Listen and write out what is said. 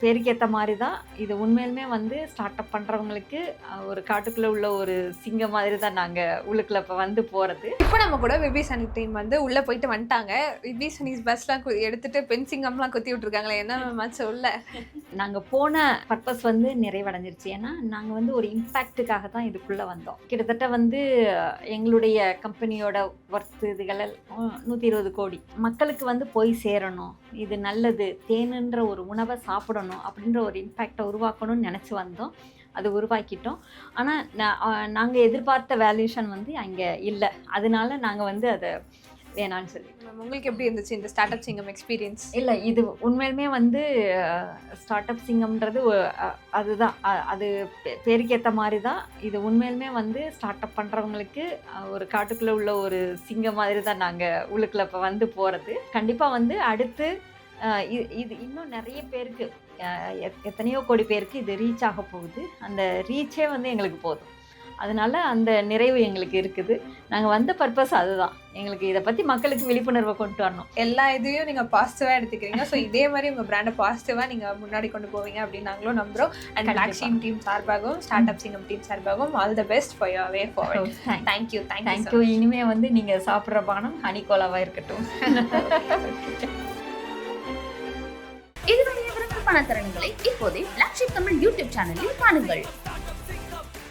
பேருக்கு ஏத்த மாரி தான். இது உண்மையிலுமே வந்து ஸ்டார்ட் அப் பண்றவங்களுக்கு ஒரு காட்டுக்குள்ள உள்ள ஒரு சிங்கம் மாதிரி தான் நாங்க உள்ளுக்குள்ள இப்ப வந்து போறது. இப்போ நம்ம கூட விபிசனி டீம் வந்து உள்ள போயிட்டு வந்துட்டாங்க. விபிசனிஸ் பஸ்லாம் எடுத்துட்டு பெண் சிங்கம்லாம் குத்தி விட்டுருக்காங்களே, என்ன மேட்ச் உள்ள? நாங்க போன பர்பஸ் வந்து நிறைவடைஞ்சிருச்சு. ஏன்னா, நாங்க வந்து ஒரு இம்பாக்ட்டுக்காக தான் இதுக்குள்ள வந்தோம். கிட்டத்தட்ட வந்து எங்களுடைய கம்பெனியோட ஒர்த் இதுகள் 120 கோடி. மக்களுக்கு வந்து போய் சேரணும். இது நல்லது. தேனுன்ற ஒரு உணவை சாப்பிடணும் அப்படின்ற ஒரு இம்பேக்டை உருவாக்கணும்னு நினச்சி வந்தோம். அது உருவாக்கிட்டோம். ஆனால் நாங்கள் எதிர்பார்த்த வேல்யூஷன் வந்து அங்கே இல்லை. அதனால நாங்கள் வந்து அதை வேணான்னு சொல்லி. உங்களுக்கு எப்படி இருந்துச்சு இந்த ஸ்டார்ட் அப் சிங்கம் எக்ஸ்பீரியன்ஸ்? இல்லை, இது உண்மையிலுமே வந்து ஸ்டார்ட் அப் சிங்கம்ன்றது அதுதான், அது பேருக்கு ஏற்ற மாதிரி தான். இது உண்மையிலுமே வந்து ஸ்டார்ட் அப் பண்ணுறவங்களுக்கு ஒரு காட்டுக்குள்ளே உள்ள ஒரு சிங்கம் மாதிரி தான் நாங்கள் உள்ளுக்குள்ள இப்போ வந்து போகிறது. கண்டிப்பாக வந்து அடுத்து இது இன்னும் நிறைய பேருக்கு, எத்தனையோ கோடி பேருக்கு இது ரீச் ஆக போகுது. அந்த ரீச்சே வந்து எங்களுக்கு போதும். அதனால அந்த நிறைவு எங்களுக்கு இருக்குது. நாங்கள் வந்த பர்பஸ் அதுதான். எங்களுக்கு இதை பற்றி மக்களுக்கு விழிப்புணர்வை கொண்டு வரணும். எல்லா இதையும் நீங்கள் பாசிட்டிவாக எடுத்துக்கிறீங்க. ஸோ இதே மாதிரி உங்கள் பிராண்டை பாசிட்டிவாக நீங்கள் முன்னாடி கொண்டு போவீங்க அப்படின்னு நாங்களும் நம்புகிறோம். அண்ட் பிளாக் ஷீப் டீம் சார்பாகவும் ஸ்டார்ட் அப் சிங்கம் டீம் சார்பாகவும் all the best for your way forward. Thank you. Thank you. இனிமே வந்து நீங்கள் சாப்பிட்ற பானம் ஹனிகோலாவாக இருக்கட்டும். இதனுடைய விருப்பமான தருணங்களை இப்போதே பிளாக் ஷீப் தமிழ் யூடியூப் சேனலில் காணுங்கள்.